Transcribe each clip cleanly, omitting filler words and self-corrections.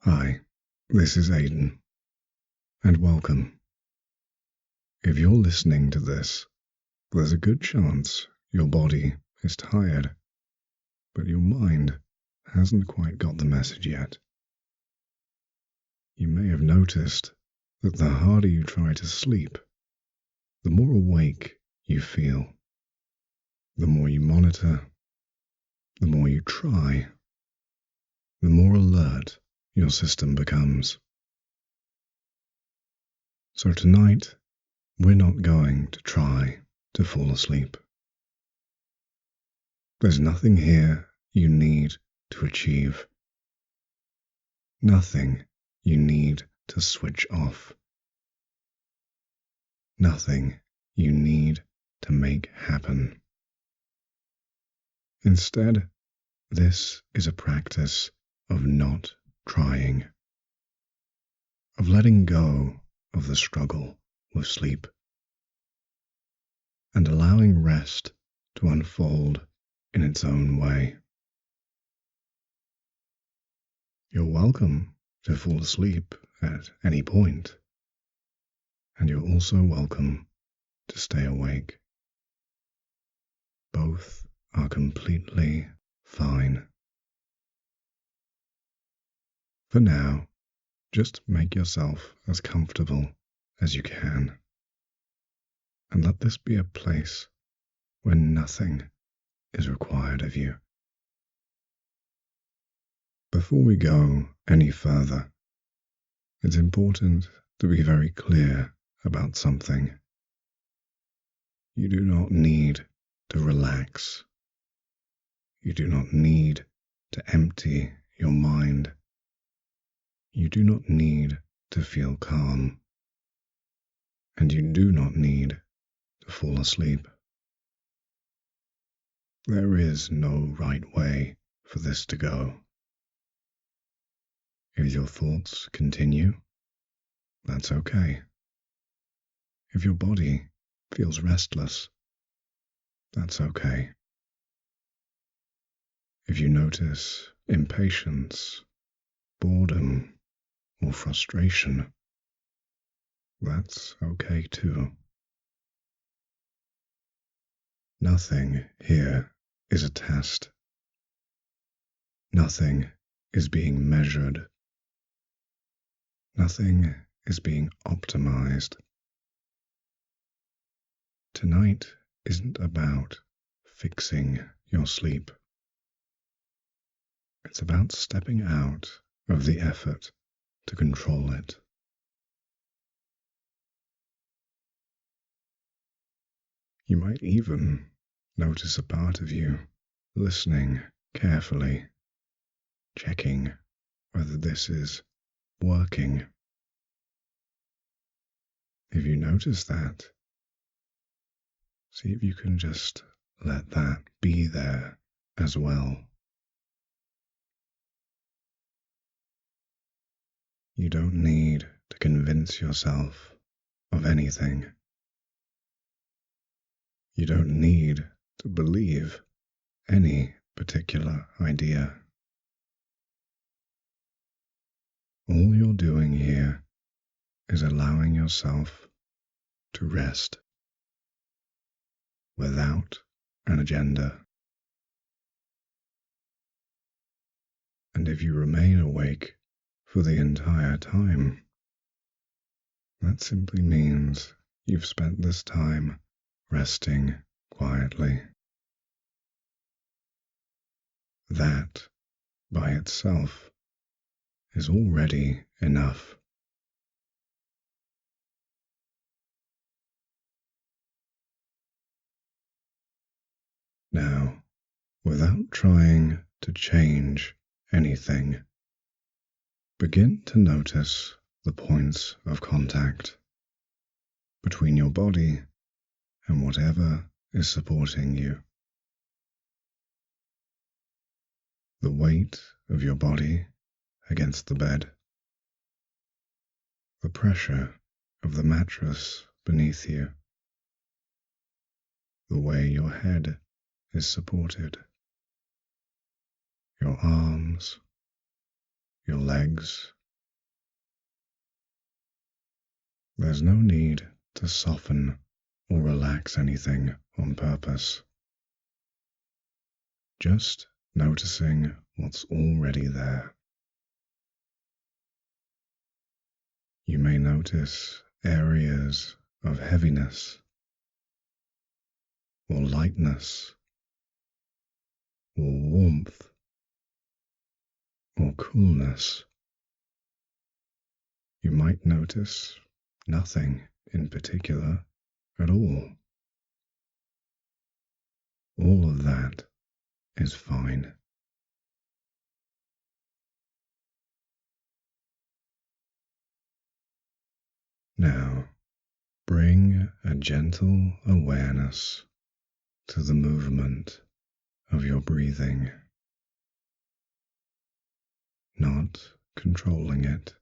Hi, this is Aidan, and welcome. If you're listening to this, there's a good chance your body is tired, but your mind hasn't quite got the message yet. You may have noticed that the harder you try to sleep, the more awake you feel. The more you monitor, the more you try, the more alert your system becomes. So tonight, we're not going to try to fall asleep. There's nothing here you need to achieve. Nothing you need to switch off. Nothing you need to make happen. Instead, this is a practice of not trying, of letting go of the struggle with sleep, and allowing rest to unfold in its own way. You're welcome to fall asleep at any point, and you're also welcome to stay awake. Both are completely fine. For now, just make yourself as comfortable as you can, and let this be a place where nothing is required of you. Before we go any further, it's important to be very clear about something. You do not need to relax. You do not need to empty your mind. You do not need to feel calm. And you do not need to fall asleep. There is no right way for this to go. If your thoughts continue, that's okay. If your body feels restless, that's okay. If you notice impatience, boredom, or frustration, that's okay too. Nothing here is a test. Nothing is being measured. Nothing is being optimized. Tonight isn't about fixing your sleep. It's about stepping out of the effort to control it. You might even notice a part of you listening carefully, checking whether this is working. If you notice that, see if you can just let that be there as well. You don't need to convince yourself of anything. You don't need to believe any particular idea. All you're doing here is allowing yourself to rest without an agenda. And if you remain awake for the entire time, that simply means you've spent this time resting quietly. That, by itself, is already enough. Now, without trying to change anything, begin to notice the points of contact between your body and whatever is supporting you. The weight of your body against the bed, the pressure of the mattress beneath you, the way your head is supported, your arms, your legs. There's no need to soften or relax anything on purpose. Just noticing what's already there. You may notice areas of heaviness or lightness or warmth or coolness. You might notice nothing in particular at all. All of that is fine. Now, bring a gentle awareness to the movement of your breathing, not controlling it,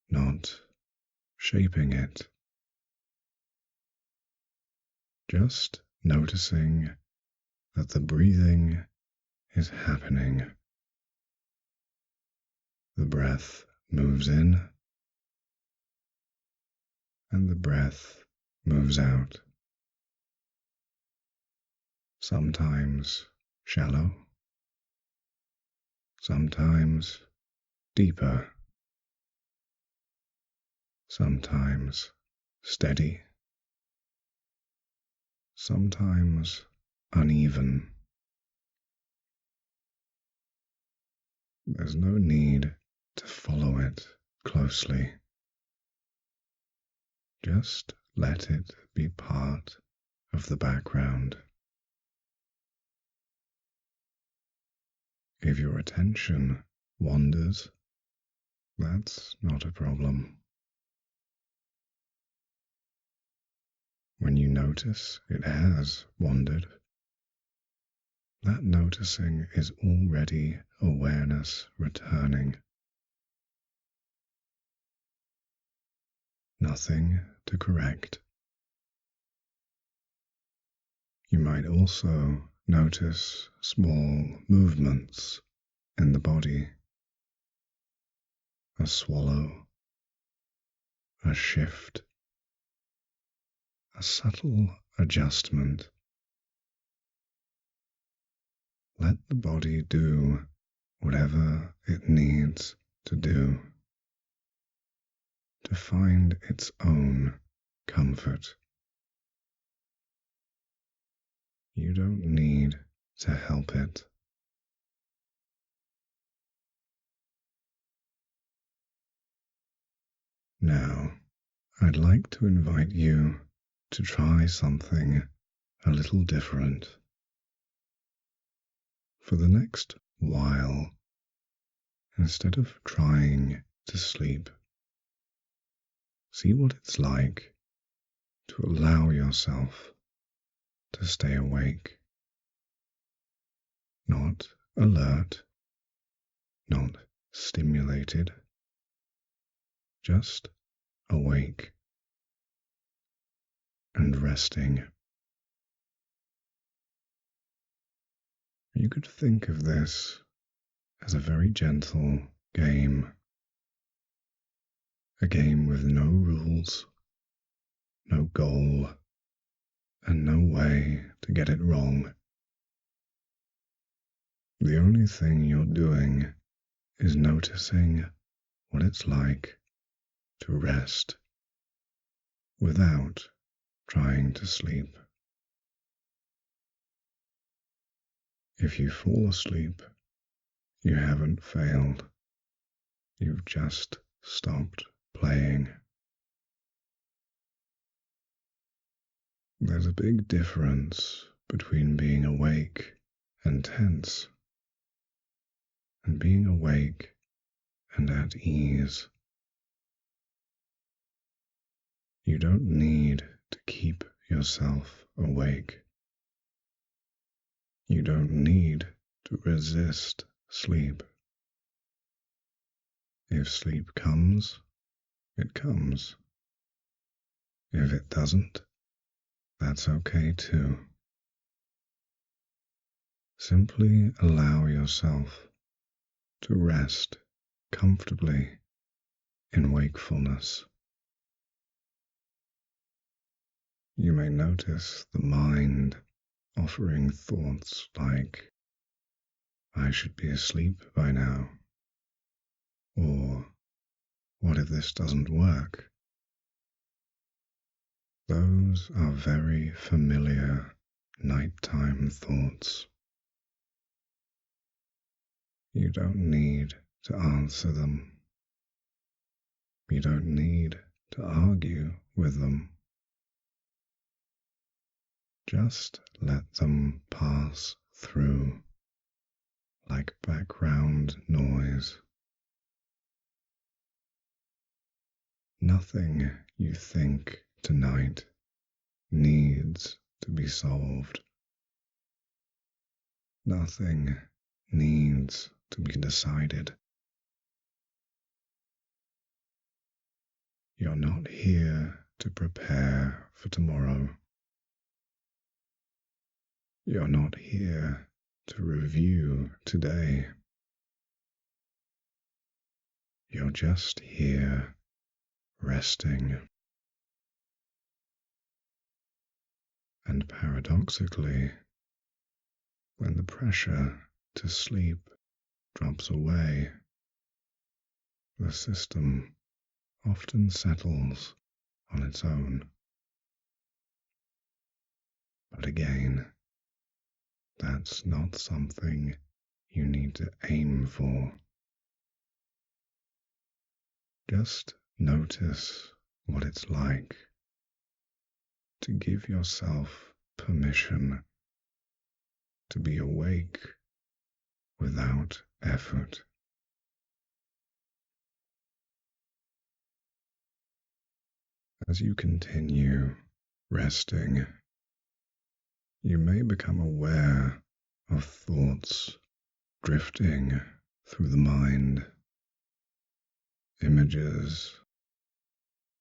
not shaping it, just noticing that the breathing is happening. The breath moves in and the breath moves out. Sometimes shallow, sometimes deeper, sometimes steady, sometimes uneven. There's no need to follow it closely. Just let it be part of the background. If your attention wanders, that's not a problem. When you notice it has wandered, that noticing is already awareness returning. Nothing to correct. You might also notice small movements in the body. A swallow, a shift, a subtle adjustment. Let the body do whatever it needs to do to find its own comfort. You don't need to help it. Now, I'd like to invite you to try something a little different. For the next while, instead of trying to sleep, see what it's like to allow yourself to stay awake. Not alert, not stimulated, just awake and resting. You could think of this as a very gentle game. A game with no rules, no goal, and no way to get it wrong. The only thing you're doing is noticing what it's like to rest without trying to sleep. If you fall asleep, you haven't failed. You've just stopped playing. There's a big difference between being awake and tense and being awake and at ease. You don't need to keep yourself awake. You don't need to resist sleep. If sleep comes, it comes. If it doesn't, that's okay too. Simply allow yourself to rest comfortably in wakefulness. You may notice the mind offering thoughts like, "I should be asleep by now," or "What if this doesn't work?" Those are very familiar nighttime thoughts. You don't need to answer them. You don't need to argue with them. Just let them pass through like background noise. Nothing you think tonight needs to be solved. Nothing needs to be decided. You're not here to prepare for tomorrow. You're not here to review today. You're just here resting. And paradoxically, when the pressure to sleep drops away, the system often settles on its own. But again, that's not something you need to aim for. Just notice what it's like to give yourself permission to be awake without effort. As you continue resting, you may become aware of thoughts drifting through the mind, images,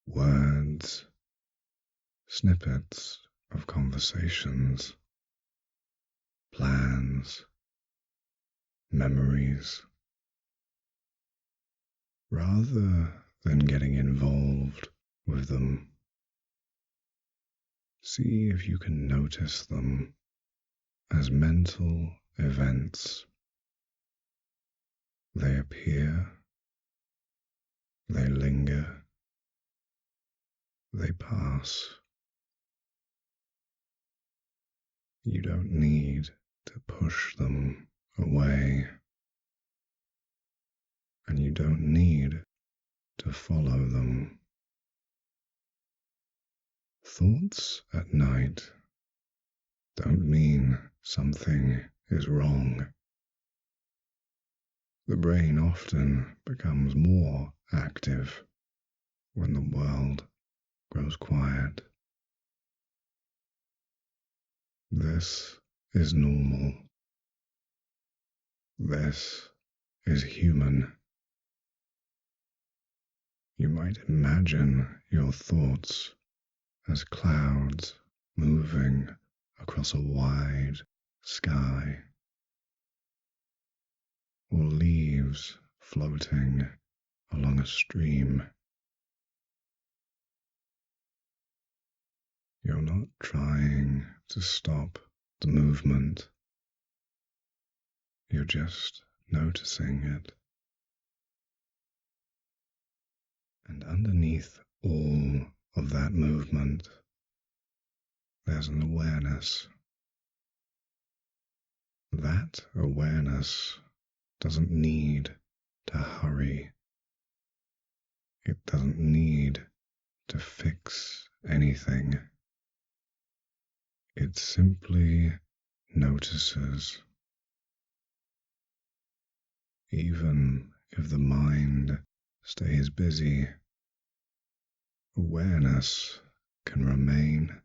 words, snippets of conversations, plans, memories. Rather than getting involved with them, see if you can notice them as mental events. They appear, they linger, they pass. You don't need to push them away, and you don't need to follow them. Thoughts at night don't mean something is wrong. The brain often becomes more active when the world grows quiet. This is normal. This is human. You might imagine your thoughts as clouds moving across a wide sky, or leaves floating along a stream. You're not trying to stop the movement. You're just noticing it. And underneath all of that movement, there's an awareness. That awareness doesn't need to hurry. It doesn't need to fix anything. It simply notices. Even if the mind stays busy, awareness can remain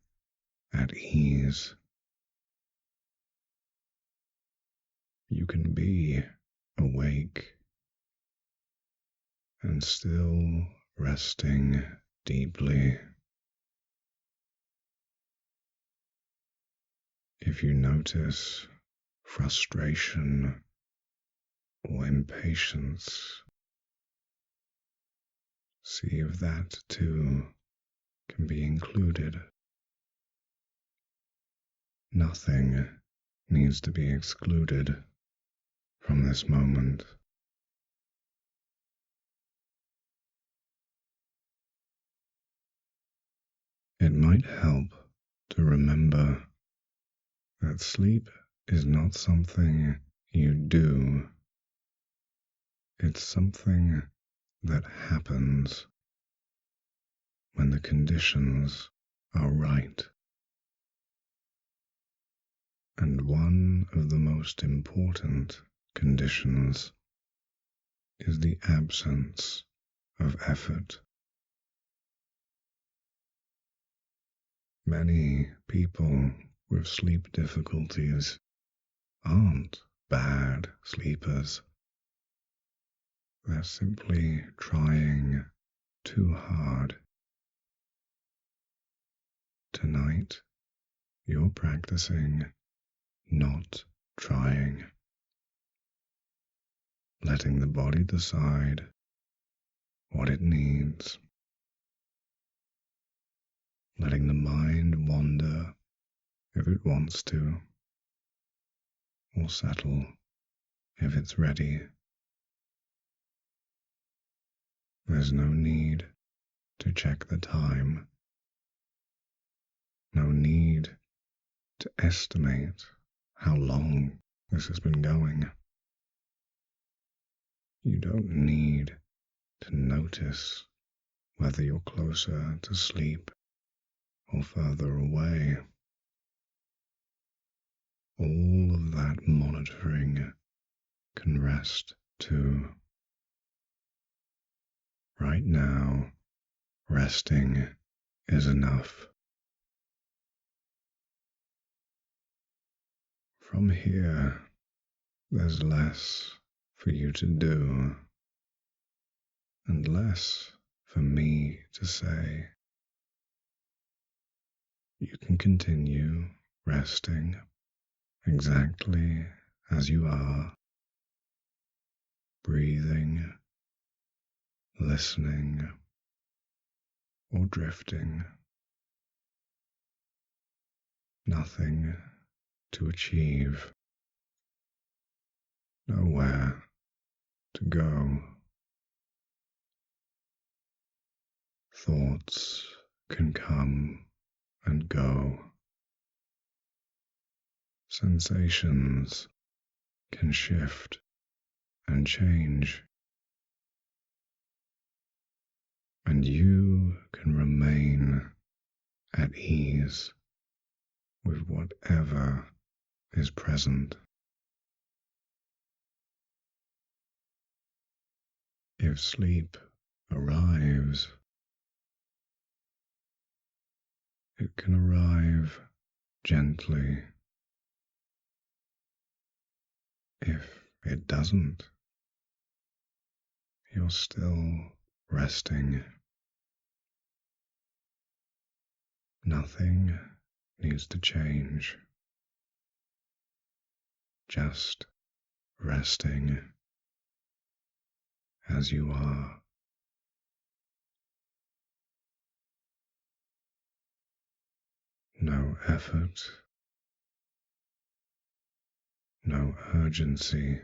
at ease. You can be awake and still resting deeply. If you notice frustration or impatience. See if that too can be included. Nothing needs to be excluded from this moment. It might help to remember that sleep is not something you do. It's something that happens when the conditions are right. And one of the most important conditions is the absence of effort. Many people with sleep difficulties aren't bad sleepers. They're simply trying too hard. Tonight, you're practicing not trying, letting the body decide what it needs, letting the mind wander if it wants to, or settle if it's ready. There's no need to check the time, no need to estimate how long this has been going. You don't need to notice whether you're closer to sleep or further away. All of that monitoring can rest too. Right now, resting is enough. From here, there's less for you to do, and less for me to say. You can continue resting exactly as you are, breathing, listening, or drifting. Nothing to achieve, nowhere to go. Thoughts can come and go. Sensations can shift and change. And you can remain at ease with whatever is present. If sleep arrives, it can arrive gently. If it doesn't, you're still resting. Nothing needs to change. Just resting as you are. No effort, no urgency.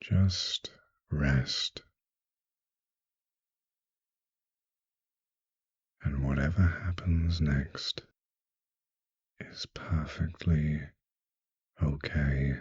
Just rest. And whatever happens next is perfectly okay.